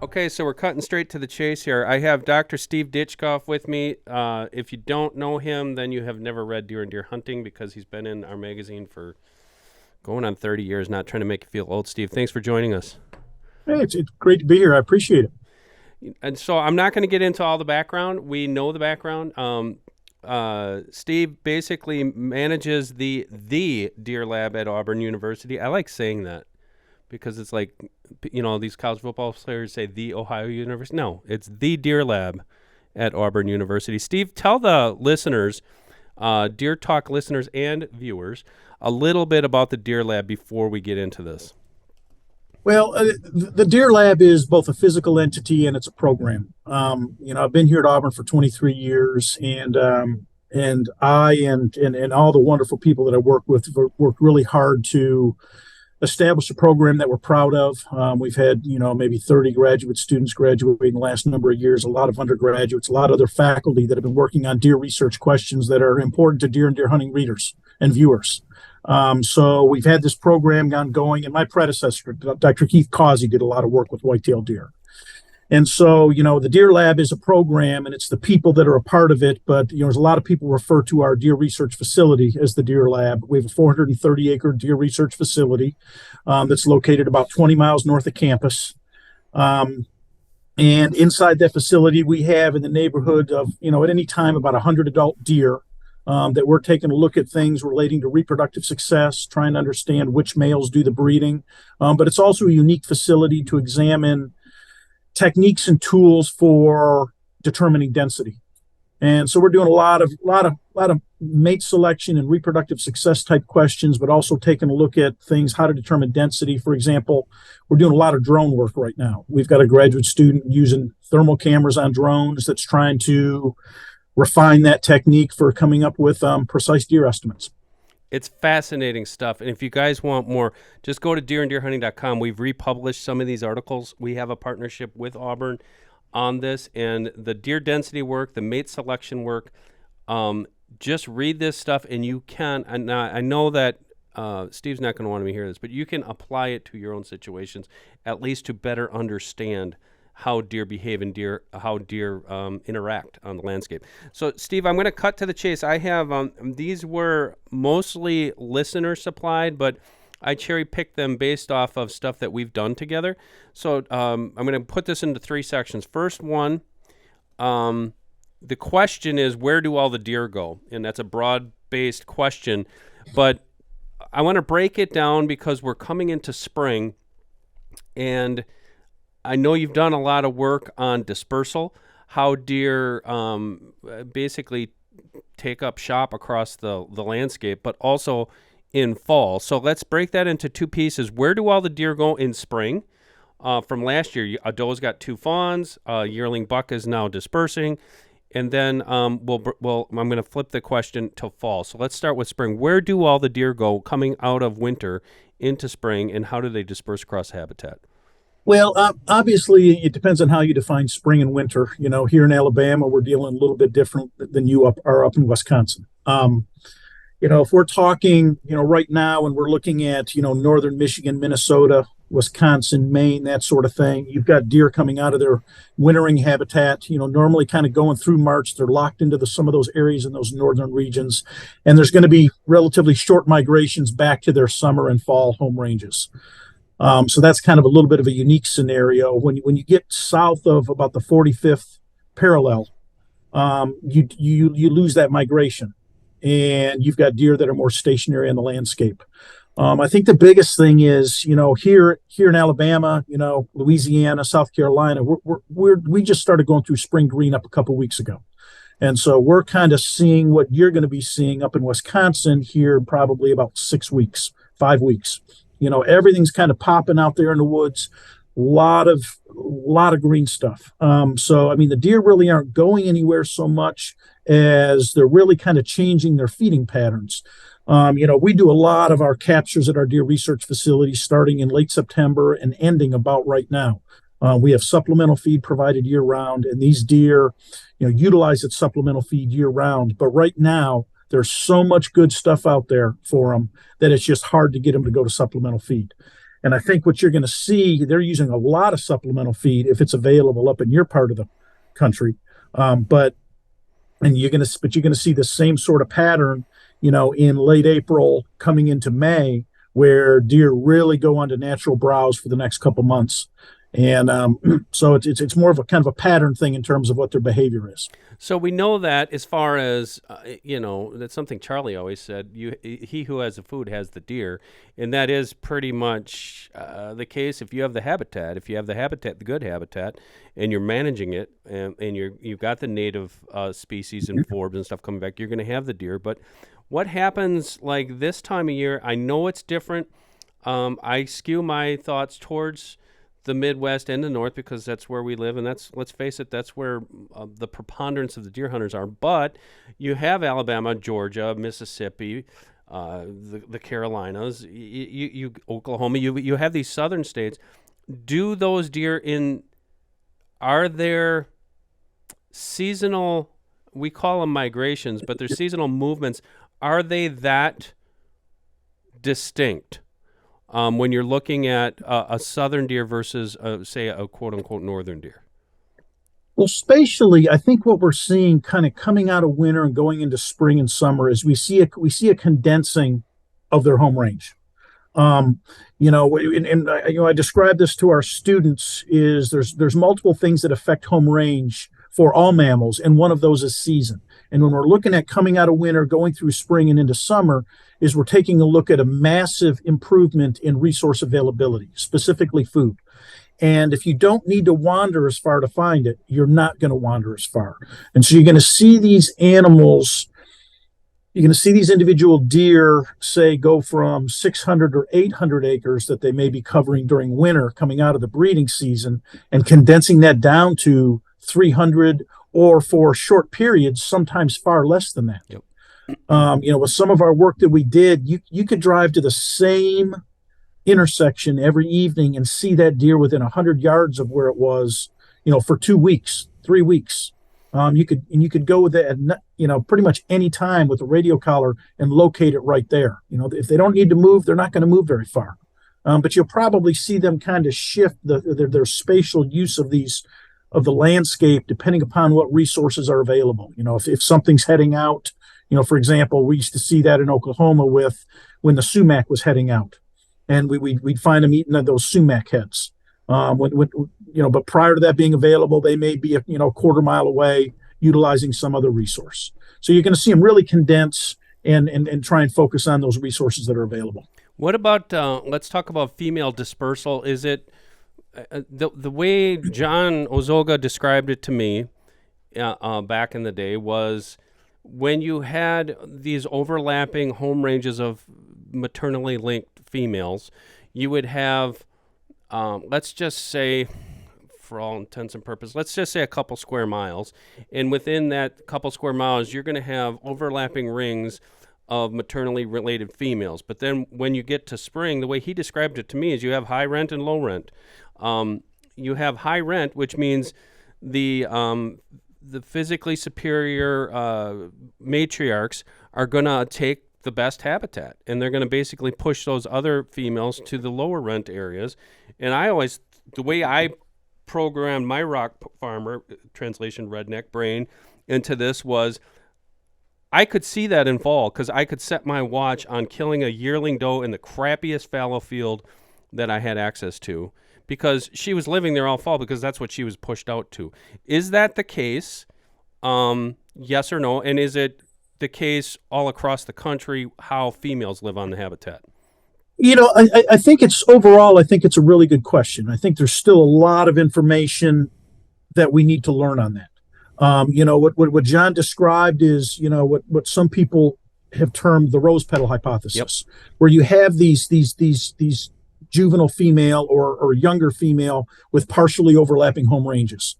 Okay, so we're cutting straight to the chase here. I have Dr. Steve Ditchkoff with me. If you don't know him, then you have never read Deer and Deer Hunting because he's been in our magazine for going on 30 years. Not trying to make you feel old, Steve. Thanks for joining us. Hey, it's great to be here. I appreciate it. And so I'm not going to get into all the background. We know the background. Steve basically manages the Deer Lab at Auburn University. I like saying that because it's like, these college football players say the Ohio University. No, it's the Deer Lab at Auburn University. Steve, tell the listeners, Deer Talk listeners and viewers, a little bit about the Deer Lab before we get into this. Well, the Deer Lab is both a physical entity and it's a program. I've been here at Auburn for 23 years, and I and all the wonderful people that I work with have worked really hard to establish a program that we're proud of. We've had, maybe 30 graduate students graduate in the last number of years, a lot of undergraduates, a lot of other faculty that have been working on deer research questions that are important to deer and deer hunting readers and viewers. So we've had this program ongoing, and my predecessor, Dr. Keith Causey, did a lot of work with whitetail deer. And so, the Deer Lab is a program, and it's the people that are a part of it. But, there's a lot of people refer to our deer research facility as the Deer Lab. We have a 430-acre deer research facility that's located about 20 miles north of campus. And inside that facility, we have in the neighborhood of, at any time about 100 adult deer that we're taking a look at things relating to reproductive success, trying to understand which males do the breeding. But it's also a unique facility to examine techniques and tools for determining density. And so we're doing a lot of mate selection and reproductive success type questions, but also taking a look at things, how to determine density. For example, we're doing a lot of drone work right now. We've got a graduate student using thermal cameras on drones that's trying to refine that technique for coming up with precise deer estimates. It's fascinating stuff. And if you guys want more, just go to deeranddeerhunting.com. We've republished some of these articles. We have a partnership with Auburn on this, and the deer density work, the mate selection work. Just read this stuff, and you can. And I know that Steve's not going to want me to hear this, but you can apply it to your own situations, at least to better understand how deer behave and how deer interact on the landscape. So, Steve, I'm going to cut to the chase. I have these were mostly listener supplied, but I cherry picked them based off of stuff that we've done together. So I'm going to put this into three sections. First one, the question is, where do all the deer go? And that's a broad-based question, but I want to break it down because we're coming into spring, and I know you've done a lot of work on dispersal, how deer basically take up shop across the landscape, but also in fall. So let's break that into two pieces. Where do all the deer go in spring? From last year, a doe's got two fawns, a yearling buck is now dispersing, and then I'm going to flip the question to fall. So let's start with spring. Where do all the deer go coming out of winter into spring, and how do they disperse across habitat? Well, obviously, it depends on how you define spring and winter. Here in Alabama, we're dealing a little bit different than you are up in Wisconsin. If we're talking, right now, and we're looking at, northern Michigan, Minnesota, Wisconsin, Maine, that sort of thing, you've got deer coming out of their wintering habitat, normally kind of going through March. They're locked into some of those areas in those northern regions. And there's going to be relatively short migrations back to their summer and fall home ranges. So that's kind of a little bit of a unique scenario. When you get south of about the 45th parallel, you lose that migration, and you've got deer that are more stationary on the landscape. I think the biggest thing is, here in Alabama, Louisiana, South Carolina, we just started going through spring green up a couple weeks ago. And so we're kind of seeing what you're going to be seeing up in Wisconsin here in probably about 6 weeks, 5 weeks. Everything's kind of popping out there in the woods. A lot of green stuff. So, the deer really aren't going anywhere so much as they're really kind of changing their feeding patterns. We do a lot of our captures at our deer research facility starting in late September and ending about right now. We have supplemental feed provided year round, and these deer, utilize its supplemental feed year round. But right now, there's so much good stuff out there for them that it's just hard to get them to go to supplemental feed. And I think what you're going to see, they're using a lot of supplemental feed if it's available up in your part of the country. But you're going to see the same sort of pattern, in late April coming into May, where deer really go onto natural browse for the next couple months. And so it's more of a kind of a pattern thing in terms of what their behavior is. So we know that as far as that's something Charlie always said. He who has the food has the deer, and that is pretty much the case. If you have the habitat, the good habitat, and you're managing it, and you've got the native species and forbs and stuff coming back, you're going to have the deer. But what happens like this time of year? I know it's different. I skew my thoughts towards the Midwest and the North because that's where we live, and let's face it, that's where the preponderance of the deer hunters are. But you have Alabama, Georgia, Mississippi, the Carolinas, you Oklahoma. You have these southern states. Do those deer are there seasonal? We call them migrations, but they're seasonal movements. Are they that distinct? When you're looking at a southern deer versus, say, a quote-unquote northern deer? Well, spatially, I think what we're seeing kind of coming out of winter and going into spring and summer is we see a condensing of their home range. I describe this to our students is there's multiple things that affect home range for all mammals, and one of those is season. And when we're looking at coming out of winter, going through spring and into summer, is we're taking a look at a massive improvement in resource availability, specifically food. And if you don't need to wander as far to find it, you're not going to wander as far. And so you're going to see these animals, you're going to see these individual deer, say, go from 600 or 800 acres that they may be covering during winter coming out of the breeding season and condensing that down to 300, or for short periods, sometimes far less than that. Yep. With some of our work that we did, you could drive to the same intersection every evening and see that deer within 100 yards of where it was, for 2 weeks, 3 weeks. You could go with it at, pretty much any time with a radio collar and locate it right there. If they don't need to move, they're not going to move very far. But you'll probably see them kind of shift their spatial use of the landscape depending upon what resources are available. If something's heading out, for example, we used to see that in Oklahoma when the sumac was heading out, and we'd find them eating those sumac heads. But prior to that being available, they may be a quarter mile away utilizing some other resource. So you're going to see them really condense and try and focus on those resources that are available. What about let's talk about female dispersal? Is it the way John Ozoga described it to me back in the day was when you had these overlapping home ranges of maternally linked females, you would have, let's just say, for all intents and purposes, let's just say a couple square miles. And within that couple square miles, you're going to have overlapping rings of maternally related females. But then when you get to spring, the way he described it to me is you have high rent and low rent. You have high rent, which means the physically superior matriarchs are going to take the best habitat, and they're going to basically push those other females to the lower rent areas. And the way I programmed my rock farmer, translation redneck brain, into this was I could see that in fall because I could set my watch on killing a yearling doe in the crappiest fallow field that I had access to, because she was living there all fall because that's what she was pushed out to. Is that the case? Yes or no? And is it the case all across the country how females live on the habitat? I think it's a really good question. I think there's still a lot of information that we need to learn on that. What John described is, what some people have termed the rose petal hypothesis, yep, where you have these juvenile female or younger female with partially overlapping home ranges.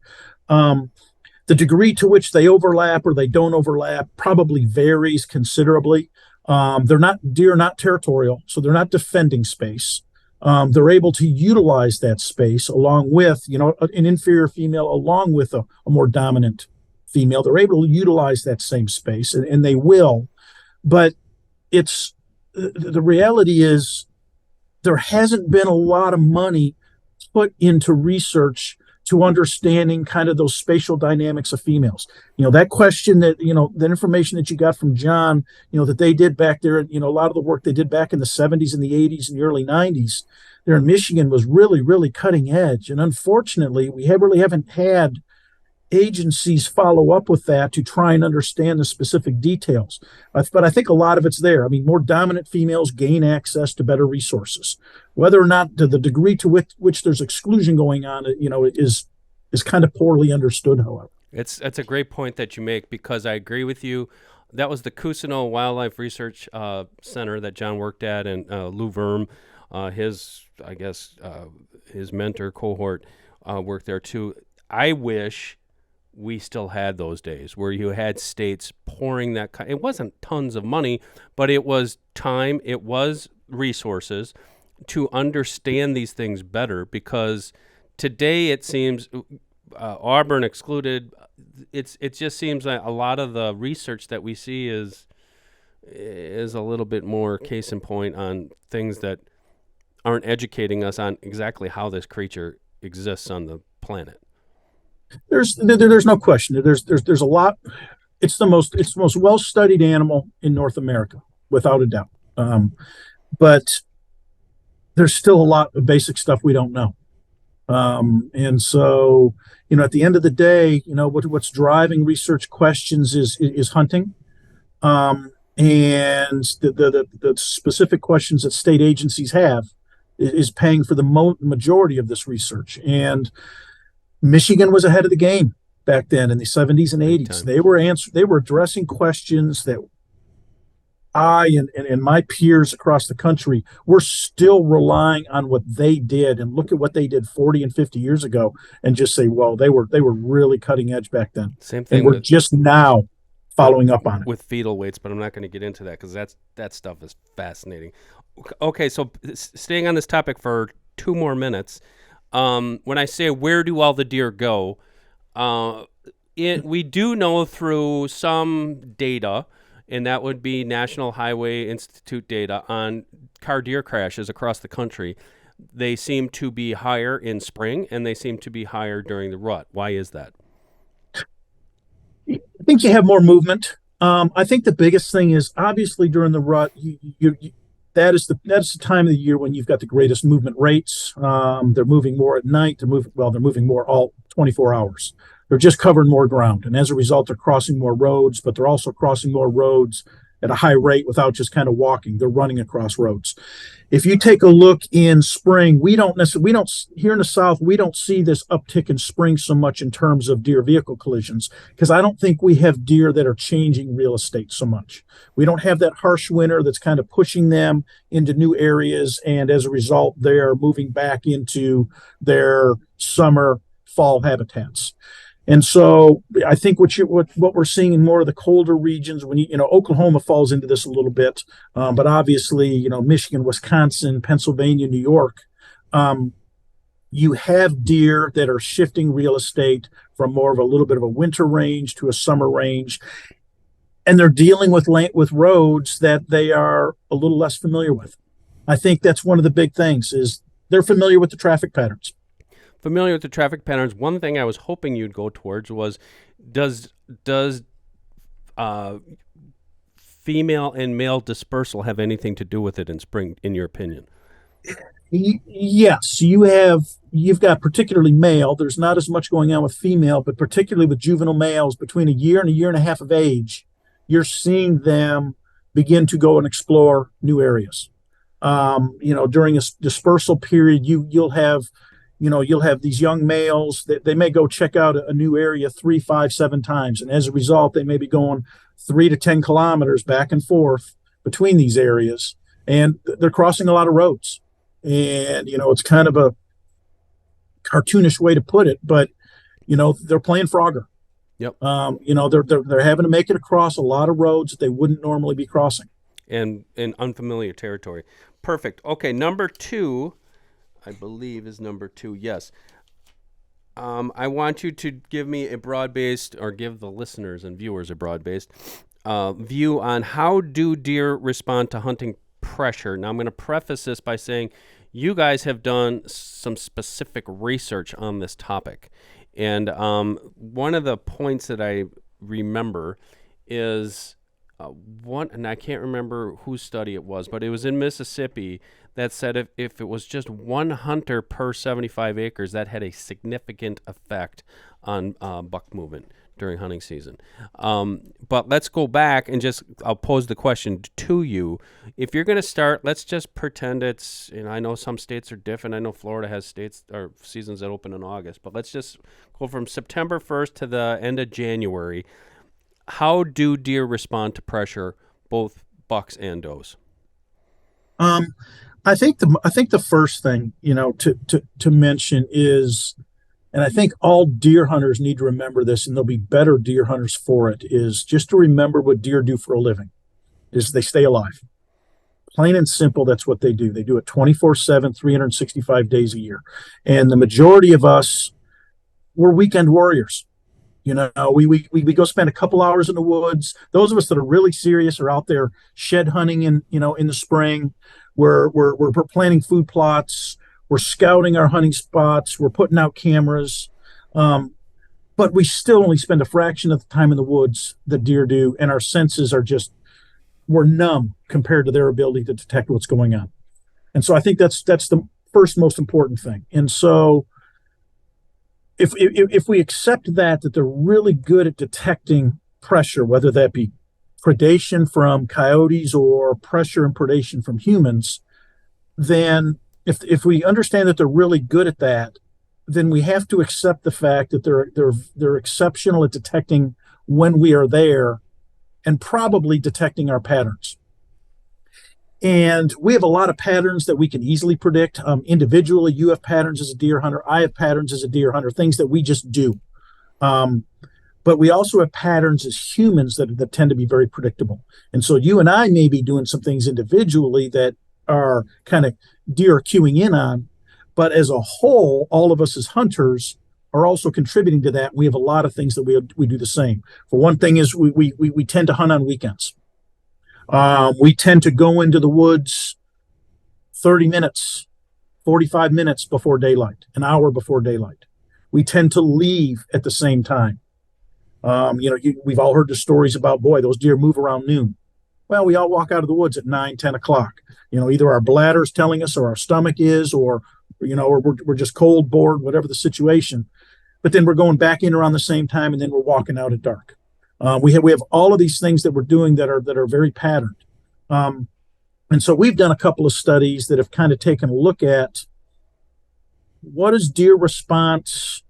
The degree to which they overlap or they don't overlap probably varies considerably. Deer are not territorial, so they're not defending space. They're able to utilize that space along with, an inferior female along with a more dominant female. They're able to utilize that same space, and they will. But the reality is there hasn't been a lot of money put into research to understanding kind of those spatial dynamics of females. That question that, the information that you got from John, that they did back there, a lot of the work they did back in the 70s and the 80s and the early 90s there in Michigan was really, really cutting edge. And unfortunately, we really haven't had agencies follow up with that to try and understand the specific details. But I think a lot of it's there. I mean, more dominant females gain access to better resources. Whether or not to the degree to which there's exclusion going on, is kind of poorly understood, however. That's a great point that you make, because I agree with you. That was the Cousino Wildlife Research Center that John worked at, and Lou Verm, his mentor cohort, worked there too. I wish we still had those days where you had states pouring that. It wasn't tons of money, but it was time, it was resources to understand these things better, because today it seems, Auburn excluded, it just seems like a lot of the research that we see is a little bit more case in point on things that aren't educating us on exactly how this creature exists on the planet. There's no question. There's a lot. It's the most well studied animal in North America, without a doubt. But there's still a lot of basic stuff we don't know. And so, at the end of the day, what's driving research questions is hunting, and the specific questions that state agencies have is paying for the majority of this research. And Michigan was ahead of the game back then in the 70s and 80s. They were addressing questions that I and my peers across the country were still relying on what they did, and look at what they did 40 and 50 years ago and just say, well, they were really cutting edge back then. Same thing. And we're just now following up on it. With fetal weights, but I'm not going to get into that because that stuff is fascinating. Okay, so staying on this topic for 2 more minutes. When I say where do all the deer go, we do know through some data, and that would be National Highway Institute data on car deer crashes across the country. They seem to be higher in spring, and they seem to be higher during the rut. Why is that? I think you have more movement. I think the biggest thing is obviously during the rut, that is the time of the year when you've got the greatest movement rates. They're moving more at night. They're moving more all 24 hours. They're just covering more ground, and as a result, they're crossing more roads. But they're also crossing more roads at a high rate without just kind of walking. They're running across roads. If you take a look in spring, we don't here in the South, we don't see this uptick in spring so much in terms of deer vehicle collisions, because I don't think we have deer that are changing real estate so much. We don't have that harsh winter that's kind of pushing them into new areas, and as a result, they're moving back into their summer, fall habitats. And so I think what we're seeing in more of the colder regions, when Oklahoma falls into this a little bit, but obviously, Michigan, Wisconsin, Pennsylvania, New York, you have deer that are shifting real estate from more of a little bit of a winter range to a summer range, and they're dealing with roads that they are a little less familiar with. I think that's one of the big things is they're familiar with the traffic patterns. Familiar with the traffic patterns. One thing I was hoping you'd go towards was, does female and male dispersal have anything to do with it in spring, in your opinion? Yes, you've got particularly male. There's not as much going on with female, but particularly with juvenile males between a year and a half of age, you're seeing them begin to go and explore new areas. During a dispersal period, you'll have these young males that they may go check out a new area 3, 5, 7 times. And as a result, they may be going 3 to 10 kilometers back and forth between these areas. And they're crossing a lot of roads. And, it's kind of a cartoonish way to put it, but, they're playing Frogger. Yep. They're having to make it across a lot of roads that they wouldn't normally be crossing. And in unfamiliar territory. Perfect. Okay, number 2. I believe is number 2. Yes. I want you to give me a broad-based, or give the listeners and viewers a broad-based view on how do deer respond to hunting pressure. Now, I'm going to preface this by saying you guys have done some specific research on this topic. And one of the points that I remember is one, and I can't remember whose study it was, but it was in Mississippi that said if it was just one hunter per 75 acres, that had a significant effect on buck movement during hunting season. But let's go back and I'll pose the question to you. If you're going to start, let's just pretend it's, I know some states are different. I know Florida has states or seasons that open in August, but let's just go from September 1st to the end of January. How do deer respond to pressure, both bucks and does? I think the first thing to mention is, and I think all deer hunters need to remember this, and they'll be better deer hunters for it, is just to remember what deer do for a living. Is they stay alive. Plain and simple, that's what they do. They do it 24/7, 365 days a year. And the majority of us, we're weekend warriors. We go spend a couple hours in the woods. Those of us that are really serious are out there shed hunting in the spring. We're planting food plots. We're scouting our hunting spots. We're putting out cameras. But we still only spend a fraction of the time in the woods that deer do, and our senses we're numb compared to their ability to detect what's going on. And so I think that's the first most important thing. And so if we accept that they're really good at detecting pressure, whether that be predation from coyotes or pressure and predation from humans, then if we understand that they're really good at that, then we have to accept the fact that they're exceptional at detecting when we are there and probably detecting our patterns. And we have a lot of patterns that we can easily predict. Individually, you have patterns as a deer hunter. I have patterns as a deer hunter, things that we just do. But we also have patterns as humans that tend to be very predictable. And so you and I may be doing some things individually that are kind of deer are cueing in on. But as a whole, all of us as hunters are also contributing to that. We have a lot of things that we do the same. For one thing is we tend to hunt on weekends. We tend to go into the woods 30 minutes, 45 minutes before daylight, an hour before daylight. We tend to leave at the same time. We've all heard the stories about, boy, those deer move around noon. Well, we all walk out of the woods at 9, 10 o'clock. Either our bladder's telling us or our stomach is, or we're just cold, bored, whatever the situation. But then we're going back in around the same time, and then we're walking out at dark. We have all of these things that we're doing that are very patterned. And so we've done a couple of studies that have kind of taken a look at what is deer response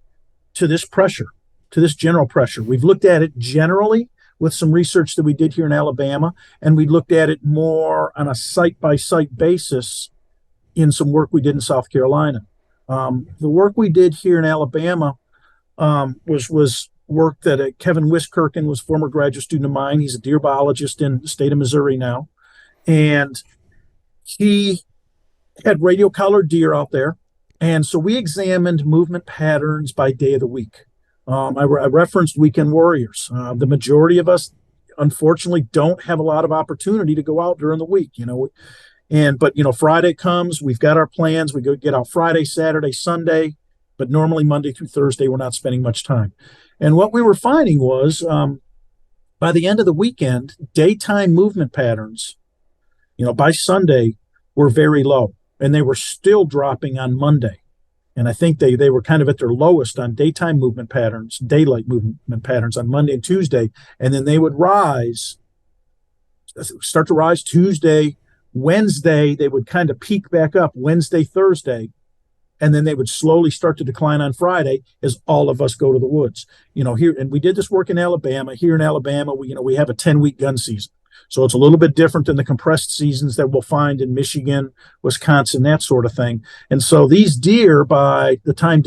to this pressure, to this general pressure. We've looked at it generally with some research that we did here in Alabama, and we looked at it more on a site-by-site basis in some work we did in South Carolina. The work we did here in Alabama was work that Kevin Wiskirchen was a former graduate student of mine. He's a deer biologist in the state of Missouri now. And he had radio collared deer out there. And so we examined movement patterns by day of the week. I referenced weekend warriors. The majority of us, unfortunately, don't have a lot of opportunity to go out during the week, But Friday comes, we've got our plans. We go get out Friday, Saturday, Sunday, but normally Monday through Thursday, we're not spending much time. And what we were finding was by the end of the weekend, daytime movement patterns, by Sunday were very low, and they were still dropping on Monday. And I think they were kind of at their lowest on daytime movement patterns, daylight movement patterns on Monday and Tuesday. And then they would start to rise Tuesday, Wednesday. They would kind of peak back up Wednesday, Thursday. And then they would slowly start to decline on Friday as all of us go to the woods. Here, and we did this work in Alabama. Here in Alabama, we have a 10-week gun season. So it's a little bit different than the compressed seasons that we'll find in Michigan, Wisconsin, that sort of thing. And so these deer, by the time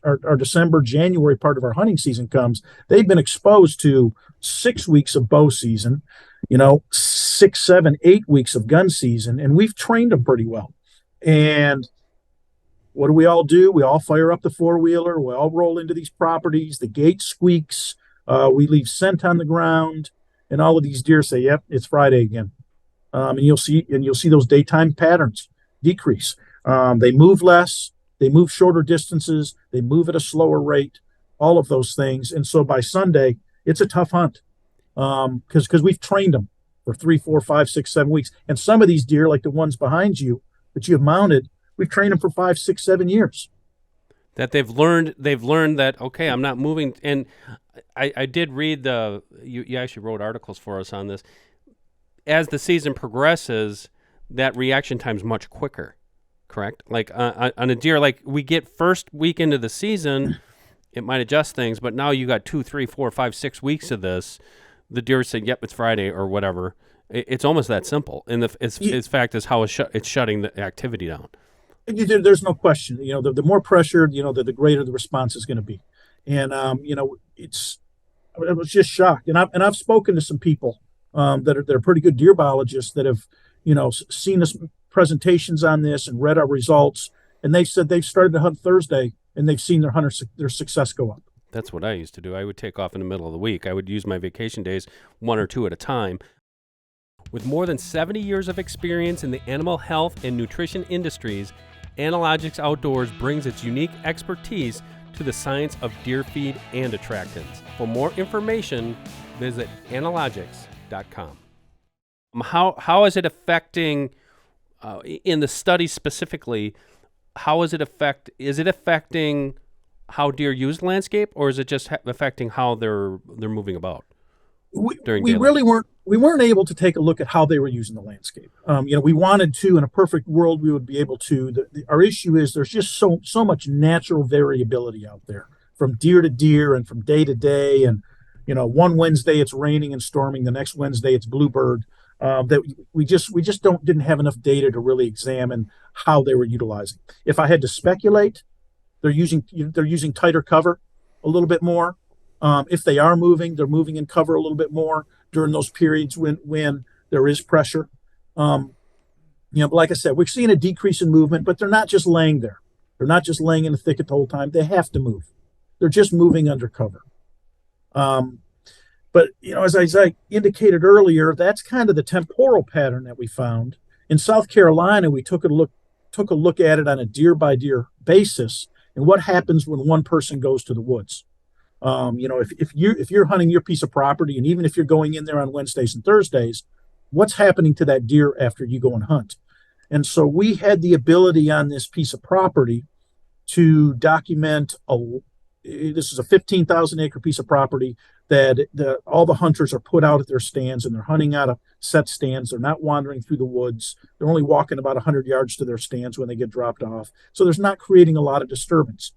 our December, January part of our hunting season comes, they've been exposed to 6 weeks of bow season, 6, 7, 8 weeks of gun season, and we've trained them pretty well. And what do? We all fire up the four-wheeler. We all roll into these properties. The gate squeaks. We leave scent on the ground. And all of these deer say, yep, it's Friday again. and you'll see those daytime patterns decrease. They move less, they move shorter distances, they move at a slower rate, all of those things. And so by Sunday, it's a tough hunt because we've trained them for 3, 4, 5, 6, 7 weeks. And some of these deer, like the ones behind you that you have mounted, we've trained them for 5, 6, 7 years. That they've learned that, okay, I'm not moving. And I did read you actually wrote articles for us on this. As the season progresses, that reaction time's much quicker, correct? Like on a deer, like we get first week into the season, it might adjust things, but now you got 2, 3, 4, 5, 6 weeks of this. The deer say, "Yep, it's Friday" or whatever. It's almost that simple. And its fact is how it's shutting the activity down. There's no question. The more pressure, the greater the response is going to be. And I was just shocked. And I've spoken to some people that are pretty good deer biologists that have seen us presentations on this and read our results. And they've said they've started to hunt Thursday and they've seen their success go up. That's what I used to do. I would take off in the middle of the week. I would use my vacation days, 1 or 2 at a time. With more than 70 years of experience in the animal health and nutrition industries, Analogics Outdoors brings its unique expertise to the science of deer feed and attractants. For more information, visit analogics.com. How is it affecting, in the study specifically, is it affecting how deer use the landscape, or is it just affecting how they're moving about during daylight? We weren't able to take a look at how they were using the landscape. We wanted to. In a perfect world, we would be able to. Our issue is there's just so much natural variability out there from deer to deer and from day to day. And one Wednesday it's raining and storming, the next Wednesday it's bluebird. That we just didn't have enough data to really examine how they were utilizing. If I had to speculate, they're using tighter cover a little bit more. If they are moving, they're moving in cover a little bit more during those periods when there is pressure. But like I said, we're seeing a decrease in movement, but they're not just laying there. They're not just laying in the thicket the whole time. They have to move. They're just moving under cover. But as I indicated earlier, that's kind of the temporal pattern that we found. In South Carolina, we took a look at it on a deer by deer basis, and what happens when one person goes to the woods. If you're hunting your piece of property, and even if you're going in there on Wednesdays and Thursdays, what's happening to that deer after you go and hunt? And so we had the ability on this piece of property to document this is a 15,000 acre piece of property that all the hunters are put out at their stands, and they're hunting out of set stands. They're not wandering through the woods. They're only walking about 100 yards to their stands when they get dropped off. So there's not creating a lot of disturbance.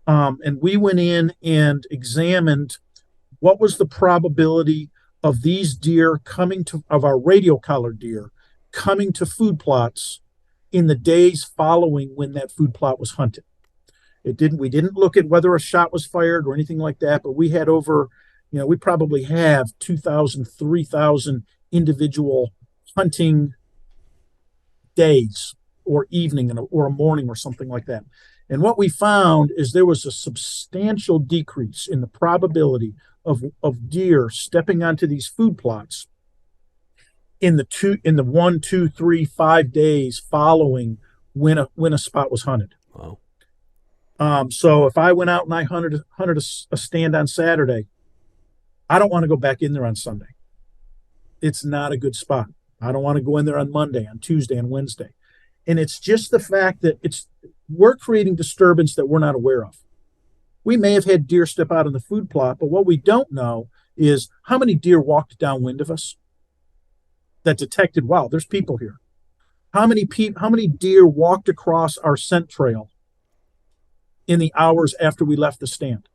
And we went in and examined what was the probability of these deer of our radio collared deer coming to food plots in the days following when that food plot was hunted. We didn't look at whether a shot was fired or anything like that, but we had we probably have 2,000, 3,000 individual hunting days or evening or a morning or something like that. And what we found is there was a substantial decrease in the probability of deer stepping onto these food plots in the 1, 2, 3, 5 days following when a spot was hunted. Wow. So if I went out and I hunted a stand on Saturday, I don't want to go back in there on Sunday. It's not a good spot. I don't want to go in there on Monday, on Tuesday, and Wednesday. And it's just the fact that we're creating disturbance that we're not aware of. We may have had deer step out on the food plot, but what we don't know is how many deer walked downwind of us that detected, wow, there's people here. How many deer walked across our scent trail in the hours after we left the stand,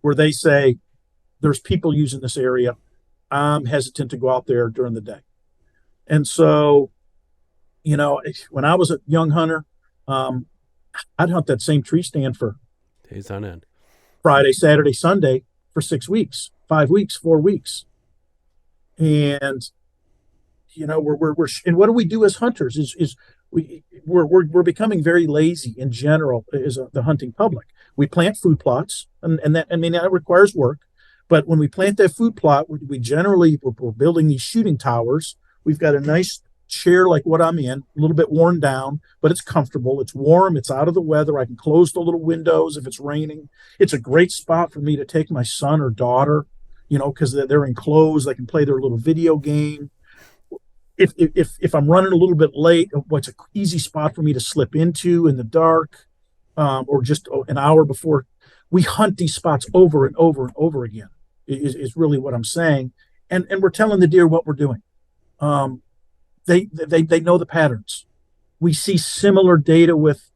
where they say, there's people using this area. I'm hesitant to go out there during the day. And so, when I was a young hunter, I'd hunt that same tree stand for days on end, Friday, Saturday, Sunday for 6 weeks, 5 weeks, 4 weeks. And, we're and what do we do as hunters we're becoming very lazy in general as the hunting public. We plant food plots and that requires work. But when we plant that food plot, we're building these shooting towers. We've got a nice chair like what I'm in, a little bit worn down, but it's comfortable. It's warm. It's out of the weather. I can close the little windows if it's raining. It's a great spot for me to take my son or daughter, because they're enclosed. They can play their little video game. If I'm running a little bit late, what's an easy spot for me to slip into in the dark, or just an hour before. We hunt these spots over and over and over again. Is really what I'm saying, and we're telling the deer what we're doing. They know the patterns. We see similar data with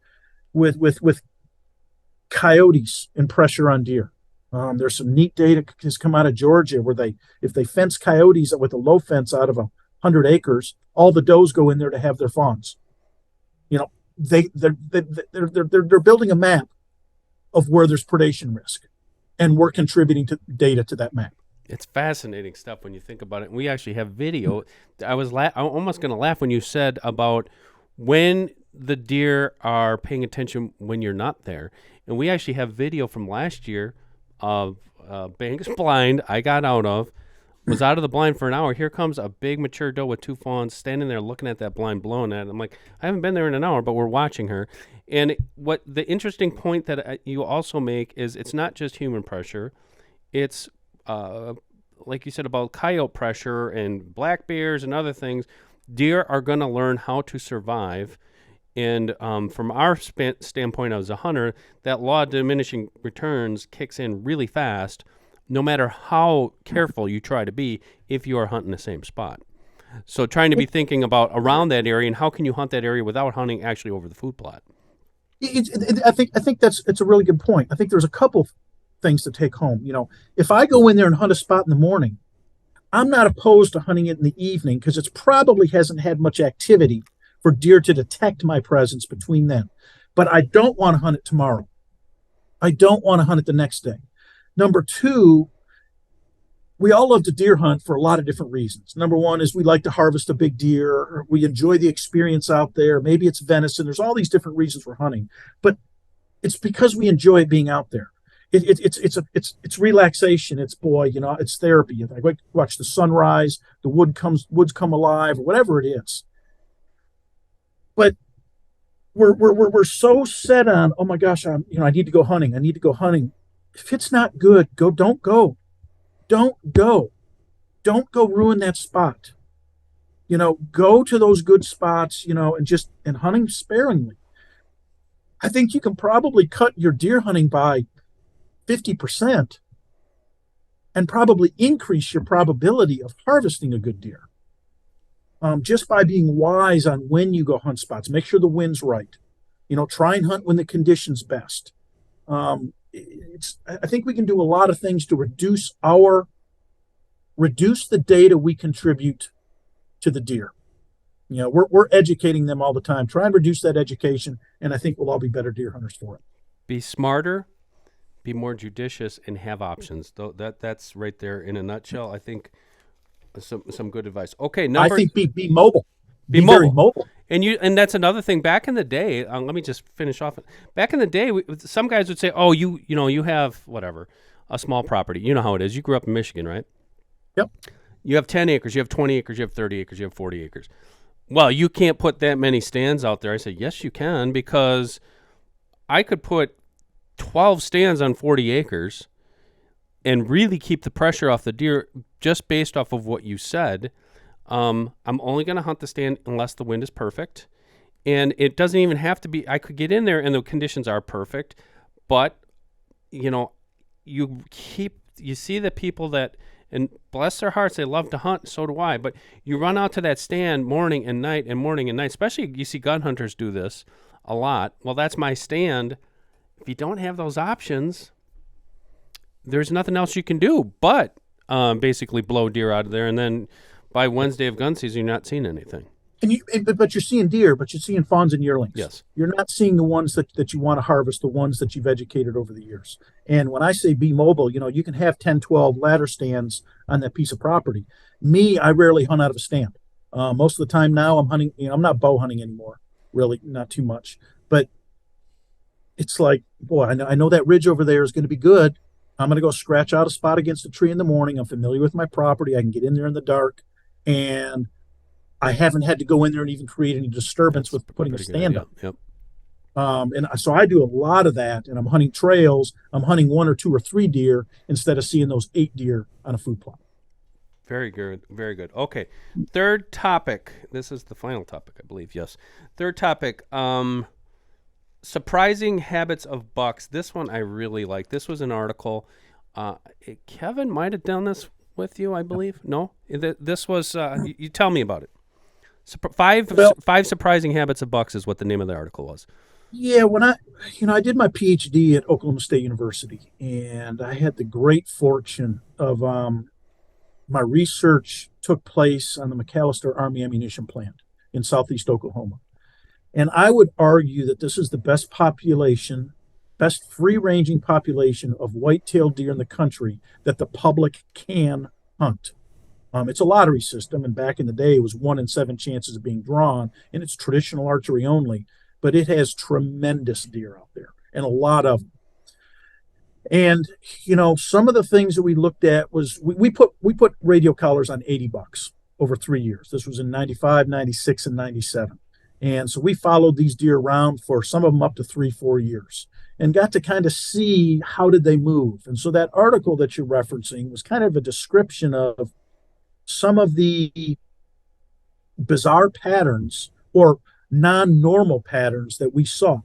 coyotes and pressure on deer. There's some neat data has come out of Georgia where if they fence coyotes with a low fence out of 100 acres, all the does go in there to have their fawns. They're building a map of where there's predation risk, and we're contributing to data to that map. It's fascinating stuff when you think about it. We actually have video. I'm almost going to laugh when you said about when the deer are paying attention when you're not there. And we actually have video from last year of Banks blind I got out of, was out of the blind for an hour. Here comes a big mature doe with 2 fawns standing there looking at that blind, blowing at it. I'm like, I haven't been there in an hour, but we're watching her. And what the interesting point that you also make is it's not just human pressure. It's like you said about coyote pressure and black bears and other things. Deer are going to learn how to survive. And from our standpoint as a hunter, that law of diminishing returns kicks in really fast, no matter how careful you try to be if you are hunting the same spot. So trying to be thinking about around that area and how can you hunt that area without hunting actually over the food plot. I think it's a really good point. I think there's a couple things to take home. If I go in there and hunt a spot in the morning, I'm not opposed to hunting it in the evening because it probably hasn't had much activity for deer to detect my presence between then. But I don't want to hunt it tomorrow. I don't want to hunt it the next day. Number two, we all love to deer hunt for a lot of different reasons. Number one is we like to harvest a big deer, or we enjoy the experience out there. Maybe it's venison. There's all these different reasons for hunting, but it's because we enjoy being out there. It's relaxation. It's therapy. I watch the sunrise, the woods come alive, or whatever it is. But we're so set on, oh my gosh, I need to go hunting. I need to go hunting. If it's not good, don't go. Don't go ruin that spot. Go to those good spots, and hunting sparingly. I think you can probably cut your deer hunting by 50% and probably increase your probability of harvesting a good deer. Just by being wise on when you go hunt spots. Make sure the wind's right. Try and hunt when the condition's best. I think we can do a lot of things to reduce the data we contribute to the deer. We're educating them all the time. Try and reduce that education, and I think we'll all be better deer hunters for it. Be smarter, be more judicious, and have options. That's right there in a nutshell. I think some good advice. Okay, I think be mobile. Be very mobile. And that's another thing. Back in the day, let me just finish off. Back in the day, some guys would say, "Oh, you have whatever, a small property. You know how it is. You grew up in Michigan, right? Yep. You have 10 acres. You have 20 acres. You have 30 acres. You have 40 acres. Well, you can't put that many stands out there." I said, "Yes, you can, because I could put 12 stands on 40 acres and really keep the pressure off the deer just based off of what you said. I'm only going to hunt the stand unless the wind is perfect. And it doesn't even have to be, I could get in there and the conditions are perfect, but you see the people that, and bless their hearts, they love to hunt. So do I. But you run out to that stand morning and night, especially you see gun hunters do this a lot. Well, that's my stand. If you don't have those options, there's nothing else you can do but basically blow deer out of there. And then by Wednesday of gun season, you're not seeing anything. But you're seeing deer, but you're seeing fawns and yearlings. Yes. You're not seeing the ones that you want to harvest, the ones that you've educated over the years. And when I say be mobile, you can have 10, 12 ladder stands on that piece of property. Me, I rarely hunt out of a stand. Most of the time now I'm hunting, I'm not bow hunting anymore, really, not too much. But it's like, boy, I know that ridge over there is going to be good. I'm going to go scratch out a spot against a tree in the morning. I'm familiar with my property. I can get in there in the dark. And I haven't had to go in there and even create any disturbance That's with putting a pretty good stand idea. up. Yep. And so I do a lot of that, and I'm hunting trails. I'm hunting 1 or 2 or 3 deer instead of seeing those 8 deer on a food plot. Very good. Very good. Okay. Third topic. This is the final topic, I believe. Yes. Third topic. Surprising habits of bucks. This one I really like. This was an article. Kevin might have done this with you, I believe. No, this was. You tell me about it. Well, Five surprising habits of bucks is what the name of the article was. yeah, when I did my PhD at Oklahoma State University, and I had the great fortune of my research took place on the McAllister Army Ammunition Plant in southeast Oklahoma. And I would argue that this is the best free ranging population of white-tailed deer in the country that the public can hunt. It's a lottery system, and back in the day, it was 1 in 7 chances of being drawn, and it's traditional archery only, but it has tremendous deer out there and a lot of them. And some of the things that we looked at was we put radio collars on 80 bucks over 3 years. This was in 95, 96, and 97. And so we followed these deer around for some of them up to 3, 4 years and got to kind of see how did they move. And so that article that you're referencing was kind of a description of some of the bizarre patterns or non-normal patterns that we saw.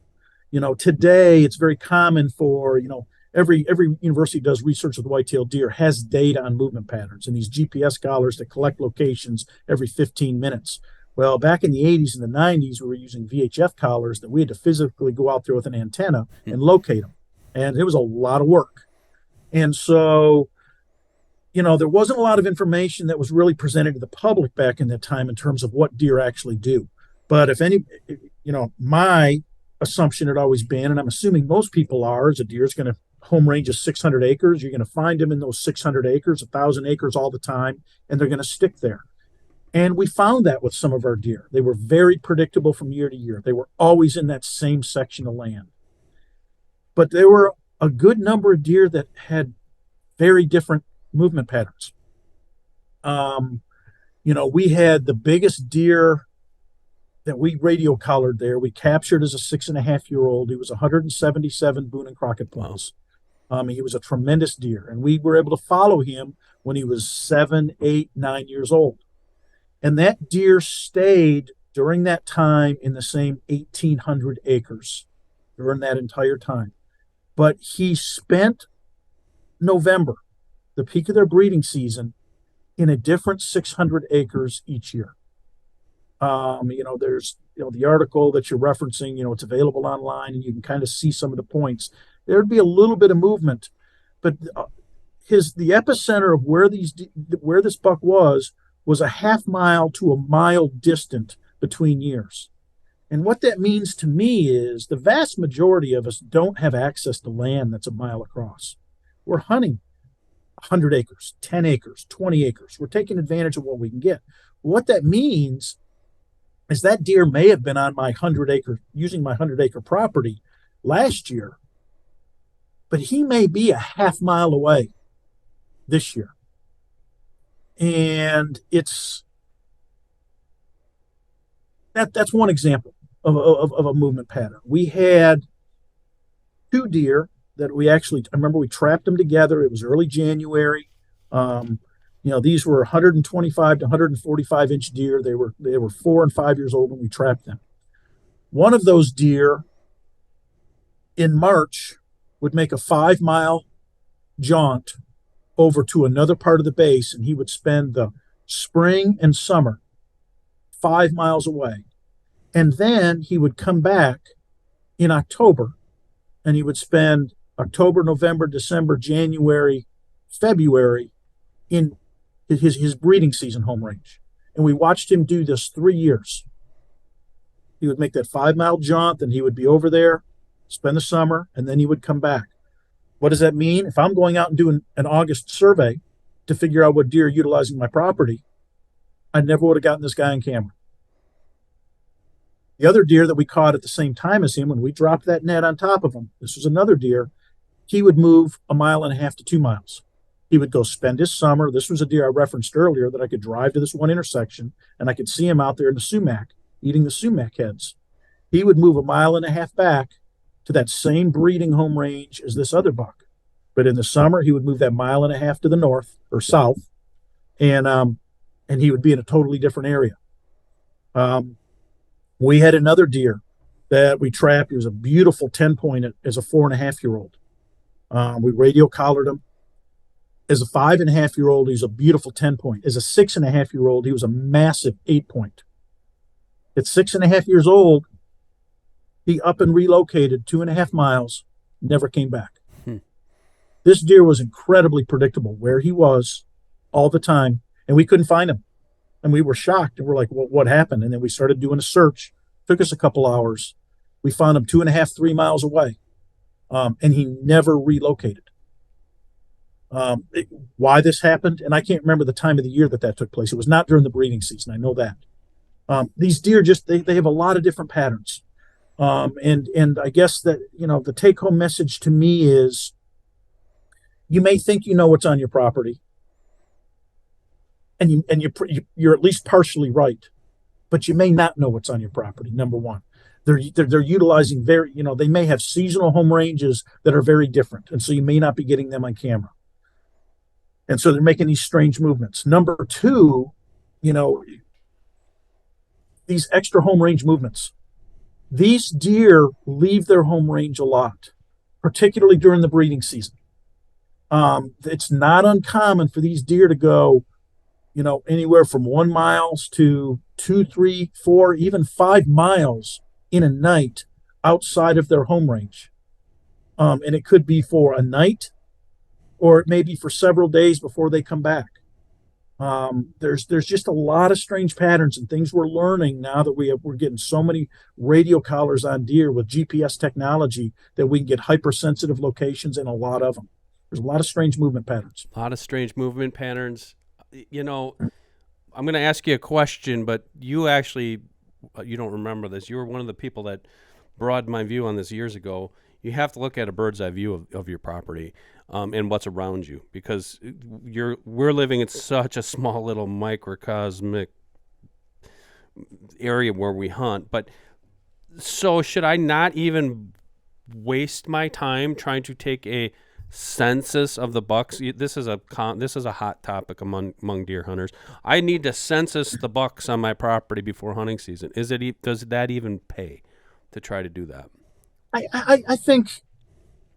Today it's very common for, every university does research with white-tailed deer has data on movement patterns and these GPS collars that collect locations every 15 minutes. Well, back in the 80s and the 90s, we were using VHF collars that we had to physically go out there with an antenna and locate them. And it was a lot of work. And so, there wasn't a lot of information that was really presented to the public back in that time in terms of what deer actually do. But my assumption had always been, and I'm assuming most people are, is a deer is going to home range of 600 acres. You're going to find them in those 600 acres, 1,000 acres all the time, and they're going to stick there. And we found that with some of our deer. They were very predictable from year to year. They were always in that same section of land. But there were a good number of deer that had very different movement patterns. We had the biggest deer that we radio collared there. We captured as a 6.5-year-old. He was 177 Boone and Crockett points. He was a tremendous deer, and we were able to follow him when he was 7, 8, 9 years old. And that deer stayed during that time in the same 1,800 acres during that entire time. But he spent November, the peak of their breeding season, in a different 600 acres each year. There's the article that you're referencing, it's available online and you can kind of see some of the points. There'd be a little bit of movement, but the epicenter of where this buck was a half mile to a mile distant between years. And what that means to me is the vast majority of us don't have access to land that's a mile across. We're hunting 100 acres, 10 acres, 20 acres. We're taking advantage of what we can get. What that means is that deer may have been on using my 100-acre property last year, but he may be a half mile away this year. And that's one example of a movement pattern. We had 2 deer that I remember we trapped them together. It was early January. These were 125 to 145 inch deer. They were 4 and 5 years old when we trapped them. One of those deer in March would make a 5-mile jaunt over to another part of the base, and he would spend the spring and summer 5 miles away. And then he would come back in October, and he would spend October, November, December, January, February in his breeding season home range. And we watched him do this 3 years. He would make that 5-mile jaunt, then he would be over there, spend the summer, and then he would come back. What does that mean? If I'm going out and doing an August survey to figure out what deer are utilizing my property, I never would have gotten this guy on camera. The other deer that we caught at the same time as him, when we dropped that net on top of him, this was another deer, he would move 1.5 miles to 2 miles. He would go spend his summer. This was a deer I referenced earlier that I could drive to this one intersection and I could see him out there in the sumac eating the sumac heads. He would move a mile and a half back to that same breeding home range as this other buck. But in the summer, he would move that mile and a half to the north or south, and he would be in a totally different area. We had another deer that we trapped. He was a beautiful 10-point as a 4.5-year-old. We radio collared him. As a 5.5-year-old, he was a beautiful 10-point. As a 6.5-year-old, he was a massive 8-point. At 6.5 years old, he up and relocated 2.5 miles, never came back. This deer was incredibly predictable where he was all the time, and we couldn't find him. And we were shocked, and we're like, well, what happened? And then we started doing a search. Took us a couple hours. We found him 2.5, 3 miles away, and he never relocated. Why this happened, and I can't remember the time of the year that took place. It was not during the breeding season. I know that. These deer just they have a lot of different patterns, and I guess that the take home message to me is you may think you know what's on your property, and you're at least partially right, but you may not know what's on your property. Number one, they're utilizing they may have seasonal home ranges that are very different, and so you may not be getting them on camera. And so they're making these strange movements. Number two, these extra home range movements. These deer leave their home range a lot, particularly during the breeding season. It's not uncommon for these deer to go, anywhere from 1 mile to 2, 3, 4, even 5 miles in a night outside of their home range. And it could be for a night, or it may be for several days before they come back. There's just a lot of strange patterns and things we're learning now that we're getting so many radio collars on deer with GPS technology that we can get hypersensitive locations in a lot of them. There's a lot of strange movement patterns. A lot of strange movement patterns. I'm going to ask you a question, but you don't remember this. You were one of the people that broadened my view on this years ago. You have to look at a bird's eye view of your property and what's around you, because we're living in such a small little microcosmic area where we hunt. But so should I not even waste my time trying to take a census of the bucks? This is a hot topic among deer hunters. I need to census the bucks on my property before hunting season. Does that even pay to try to do that?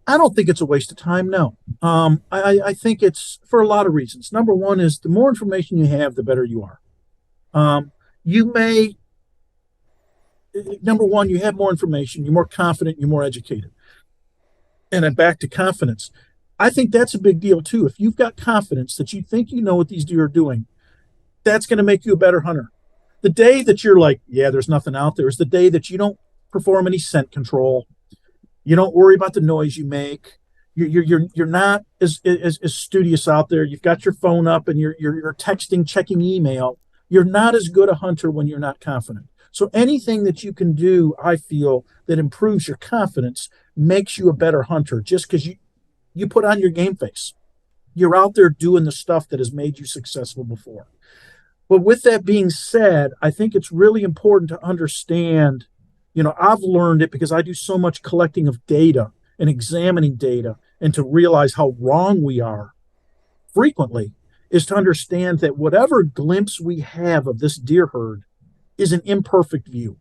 I don't think it's a waste of time. No. I think it's for a lot of reasons. Number one is the more information you have, the better you are. Number one, you have more information, you're more confident, you're more educated. And then back to confidence. I think that's a big deal too. If you've got confidence that you think you know what these deer are doing, that's going to make you a better hunter. The day that you're like, yeah, there's nothing out there, is the day that you don't perform any scent control. You don't worry about the noise you make. You're not as studious out there. You've got your phone up and you're texting, checking email. You're not as good a hunter when you're not confident. So anything that you can do, I feel, that improves your confidence makes you a better hunter, just because you put on your game face. You're out there doing the stuff that has made you successful before. But with that being said, I think it's really important to understand, I've learned it because I do so much collecting of data and examining data, and to realize how wrong we are frequently is to understand that whatever glimpse we have of this deer herd is an imperfect view.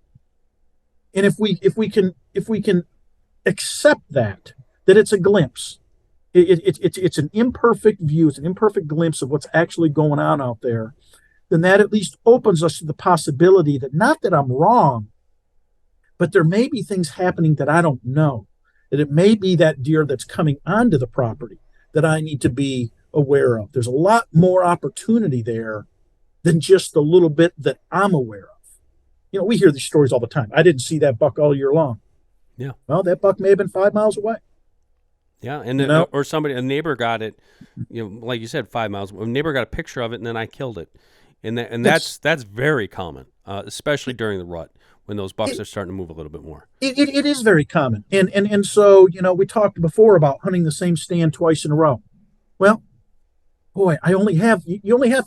And if we can accept that it's a glimpse, it's an imperfect view, it's an imperfect glimpse of what's actually going on out there, then that at least opens us to the possibility that, not that I'm wrong, but there may be things happening that I don't know. That it may be that deer that's coming onto the property that I need to be aware of. There's a lot more opportunity there than just the little bit that I'm aware of. We hear these stories all the time. I didn't see that buck all year long. Yeah. Well, that buck may have been 5 miles away. Yeah, and or a neighbor got it, like you said, 5 miles. A neighbor got a picture of it, and then I killed it. And that's very common, especially during the rut, when those bucks are starting to move a little bit more. It is very common. And so, we talked before about hunting the same stand twice in a row. Well, boy, you only have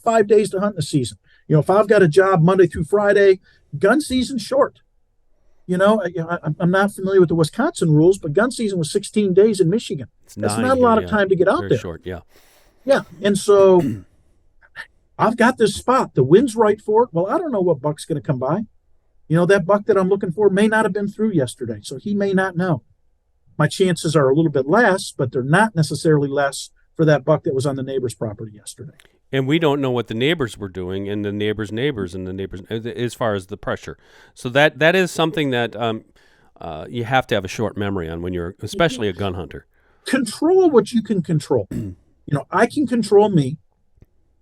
5 days to hunt in the season. If I've got a job Monday through Friday, gun season's short. I'm not familiar with the Wisconsin rules, but gun season was 16 days in Michigan. It's That's 9 not a here, lot of yeah. time to get out Very there. short, yeah. Yeah. And so I've got this spot. The wind's right for it. Well, I don't know what buck's going to come by. That buck that I'm looking for may not have been through yesterday, so he may not know. My chances are a little bit less, but they're not necessarily less for that buck that was on the neighbor's property yesterday. And we don't know what the neighbors were doing, and the neighbors' neighbors, and the neighbors, as far as the pressure. So that is something that you have to have a short memory on when you're, especially a gun hunter. Control what you can control. I can control me.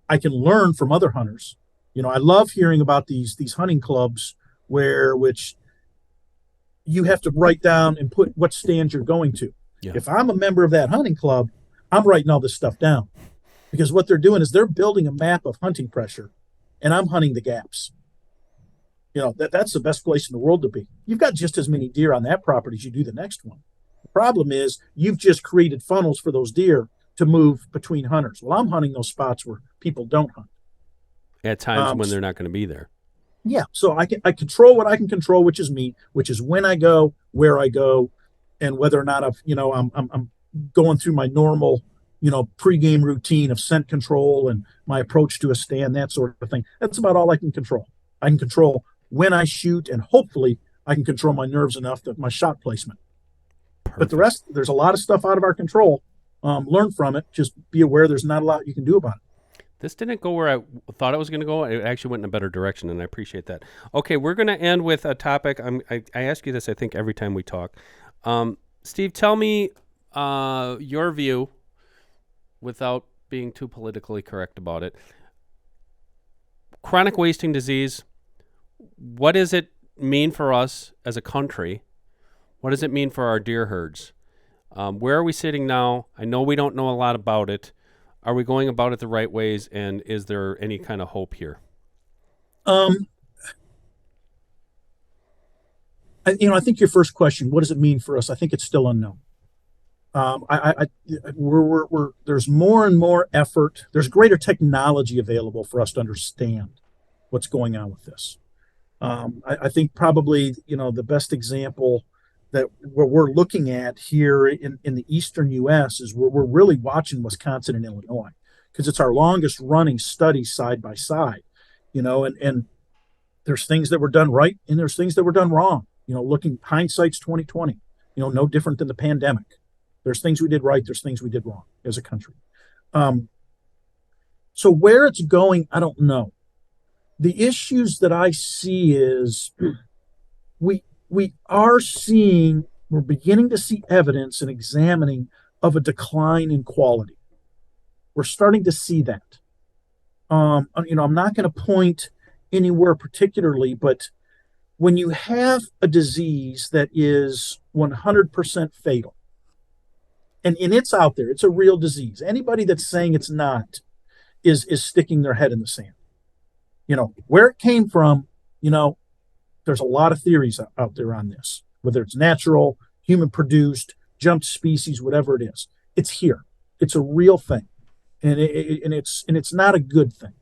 I can learn from other hunters. I love hearing about these hunting clubs which you have to write down and put what stand you're going to. Yeah. If I'm a member of that hunting club, I'm writing all this stuff down, because what they're doing is they're building a map of hunting pressure, and I'm hunting the gaps. That's the best place in the world to be. You've got just as many deer on that property as you do the next one. The problem is you've just created funnels for those deer to move between hunters. Well, I'm hunting those spots where people don't hunt at times when they're not going to be there. Yeah, so I control what I can control, which is me, which is when I go, where I go, and whether or not I'm going through my normal pregame routine of scent control and my approach to a stand, that sort of thing. That's about all I can control. I can control when I shoot, and hopefully I can control my nerves enough that my shot placement. Perfect. But the rest, there's a lot of stuff out of our control. Learn from it. Just be aware there's not a lot you can do about it. This didn't go where I thought it was going to go. It actually went in a better direction, and I appreciate that. Okay, we're going to end with a topic. I ask you this, I think, every time we talk. Steve, tell me your view, without being too politically correct about it. Chronic wasting disease, what does it mean for us as a country? What does it mean for our deer herds? Where are we sitting now? I know we don't know a lot about it. Are we going about it the right ways, and is there any kind of hope here? I think your first question, what does it mean for us? I think it's still unknown. There's more and more effort. There's greater technology available for us to understand what's going on with this. I think probably, the best example that what we're looking at here in the eastern U.S. is we're really watching Wisconsin and Illinois, because it's our longest running study side by side, and there's things that were done right and there's things that were done wrong. Looking hindsight's 2020, no different than the pandemic. There's things we did right, there's things we did wrong as a country. So where it's going, I don't know. The issues that I see is we're beginning to see evidence and examining of a decline in quality. We're starting to see that. I'm not going to point anywhere particularly, but when you have a disease that is 100% fatal, and it's out there, it's a real disease. Anybody that's saying it's not is sticking their head in the sand. Where it came from, there's a lot of theories out there on this, whether it's natural, human produced, jumped species, whatever it is. It's here. It's a real thing, and it's not a good thing.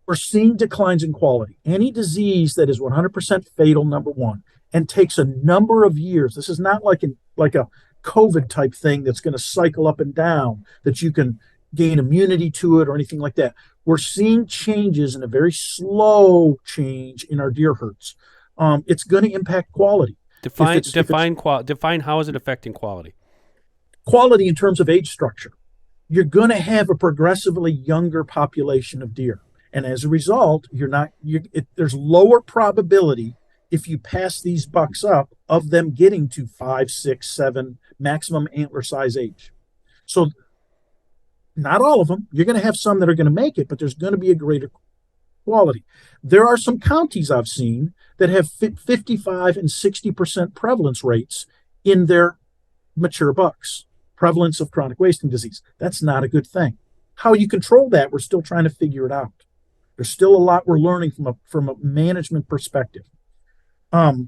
We're seeing declines in quality. Any disease that is 100% fatal, number one, and takes a number of years. This is not like a COVID type thing that's going to cycle up and down, that you can gain immunity to it or anything like that. We're seeing changes in a very slow change in our deer herds. It's going to impact quality. Define how is it affecting quality? Quality in terms of age structure. You're going to have a progressively younger population of deer, and as a result, there's lower probability if you pass these bucks up of them getting to 5, 6, 7 maximum antler size age. So not all of them. You're going to have some that are going to make it, but there's going to be a greater quality. There are some counties I've seen that have 55 and 60% prevalence rates in their mature bucks, prevalence of chronic wasting disease. That's not a good thing. How you control that, we're still trying to figure it out. There's still a lot we're learning from a management perspective. I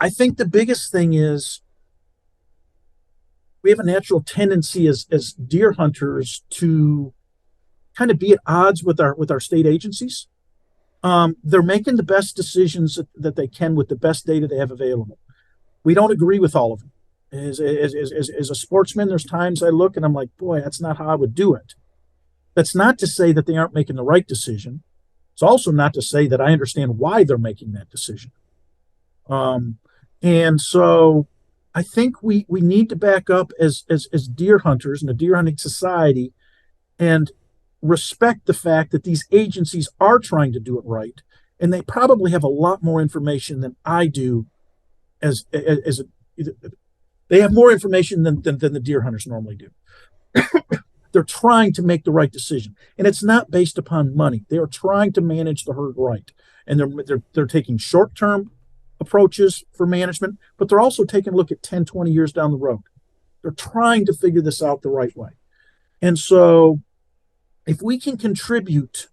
think the biggest thing is we have a natural tendency as deer hunters to kind of be at odds with our state agencies. They're making the best decisions that they can with the best data they have available. We don't agree with all of them. As a sportsman, there's times I look and I'm like, boy, that's not how I would do it. That's not to say that they aren't making the right decision. It's also not to say that I understand why they're making that decision. And so I think we need to back up as deer hunters and a deer hunting society and respect the fact that these agencies are trying to do it right. And they probably have a lot more information than I do as they have more information than the deer hunters normally do. They're trying to make the right decision, and it's not based upon money. They are trying to manage the herd right, and they're taking short-term approaches for management, but they're also taking a look at 10, 20 years down the road. They're trying to figure this out the right way. And so if we can contribute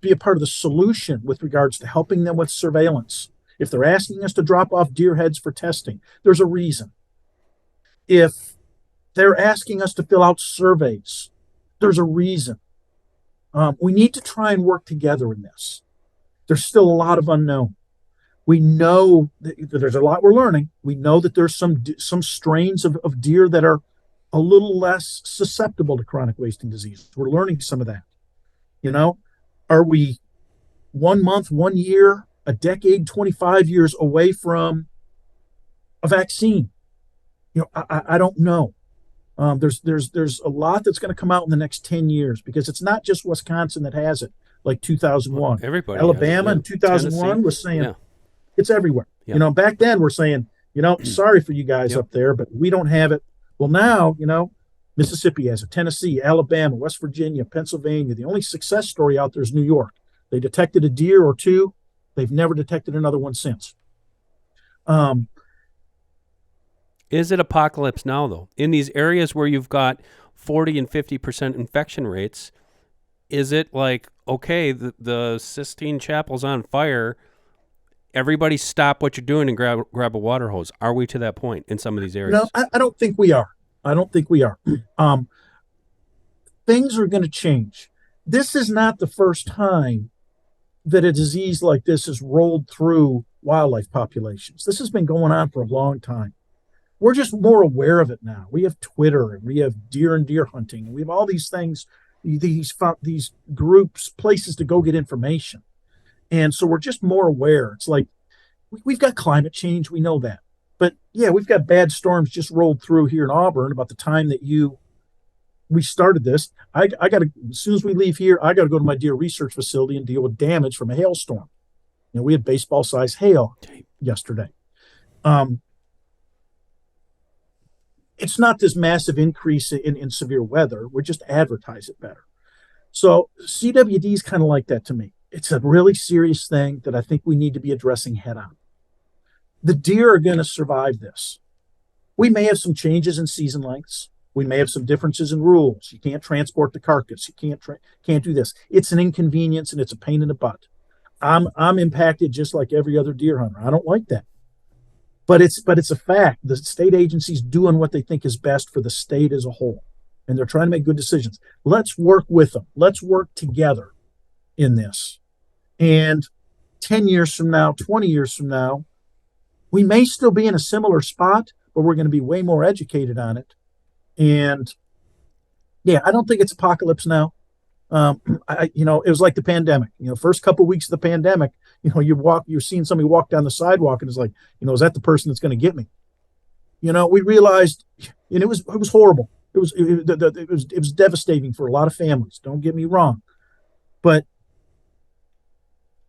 be a part of the solution with regards to helping them with surveillance, if they're asking us to drop off deer heads for testing, there's a reason. If they're asking us to fill out surveys, there's a reason. We need to try and work together in this. There's still a lot of unknown. We know that there's a lot we're learning. We know that there's some strains of deer that are a little less susceptible to chronic wasting disease. We're learning some of that. Are we 1 month, 1 year, a decade, 25 years away from a vaccine? I don't know. There's a lot that's going to come out in the next 10 years because it's not just Wisconsin that has it, like 2001. Everybody Alabama in 2001 Tennessee was saying it's everywhere. Yeah. Back then we're saying, sorry for you guys up there, but we don't have it. Well, now, Mississippi has it, Tennessee, Alabama, West Virginia, Pennsylvania. The only success story out there is New York. They detected a deer or two. They've never detected another one since. Is it apocalypse now, though? In these areas where you've got 40 and 50% infection rates, is it like, okay, the Sistine Chapel's on fire, everybody stop what you're doing and grab a water hose? Are we to that point in some of these areas? No, I don't think we are. Things are going to change. This is not the first time that a disease like this has rolled through wildlife populations. This has been going on for a long time. We're just more aware of it now. We have Twitter, and we have deer and deer hunting, and we have all these things, these groups, places to go get information. And so we're just more aware. It's like we've got climate change. We know that. But, yeah, we've got bad storms just rolled through here in Auburn about the time that we started this. I got to, as soon as we leave here, I got to go to my deer research facility and deal with damage from a hailstorm. We had baseball-sized hail yesterday. It's not this massive increase in severe weather. We just advertise it better. So CWD is kind of like that to me. It's a really serious thing that I think we need to be addressing head on. The deer are going to survive this. We may have some changes in season lengths. We may have some differences in rules. You can't transport the carcass. You can't do this. It's an inconvenience and it's a pain in the butt. I'm impacted just like every other deer hunter. I don't like that. But it's a fact. The state agency's doing what they think is best for the state as a whole. And they're trying to make good decisions. Let's work with them. Let's work together in this. And 10 years from now, 20 years from now, we may still be in a similar spot, but we're going to be way more educated on it. And yeah, I don't think it's apocalypse now. It was like the pandemic. First couple of weeks of the pandemic, you're seeing somebody walk down the sidewalk, and it's like, is that the person that's going to get me? We realized, and it was horrible. It was devastating for a lot of families. Don't get me wrong, but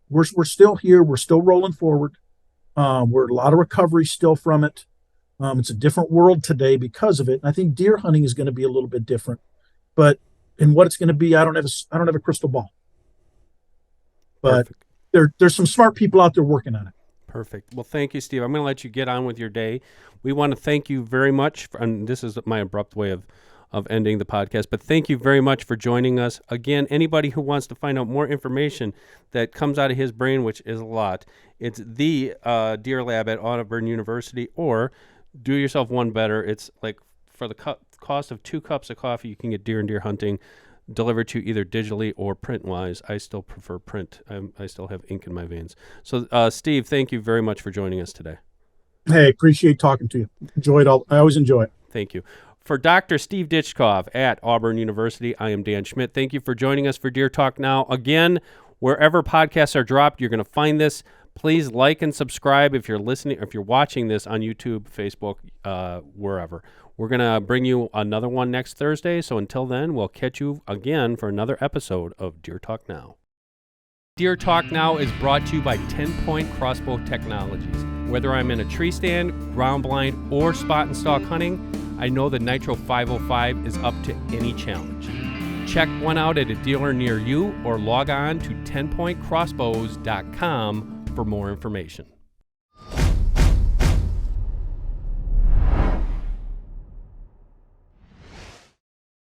we're still here. We're still rolling forward. We're a lot of recovery still from it. It's a different world today because of it. And I think deer hunting is going to be a little bit different, but in what it's going to be, I don't have a crystal ball. But there's some smart people out there working on it. Perfect. Well, thank you, Steve. I'm going to let you get on with your day. We want to thank you very much. And this is my abrupt way of ending the podcast, but thank you very much for joining us. Again, anybody who wants to find out more information that comes out of his brain, which is a lot, it's the Deer Lab at Auburn University, or do yourself one better. It's like for the cost of 2 cups of coffee, you can get Deer and Deer Hunting delivered to you either digitally or print-wise. I still prefer print. I still have ink in my veins. So, Steve, thank you very much for joining us today. Hey, appreciate talking to you. Enjoy it all. I always enjoy it. Thank you. For Dr. Steve Ditchkoff at Auburn University, I am Dan Schmidt. Thank you for joining us for Deer Talk Now. Again, wherever podcasts are dropped, you're going to find this. Please like and subscribe if you're listening, if you're watching this on YouTube, Facebook, wherever. We're going to bring you another one next Thursday. So until then, we'll catch you again for another episode of Deer Talk Now. Deer Talk Now is brought to you by 10-Point Crossbow Technologies. Whether I'm in a tree stand, ground blind, or spot and stalk hunting, I know the Nitro 505 is up to any challenge. Check one out at a dealer near you or log on to 10pointcrossbows.com for more information.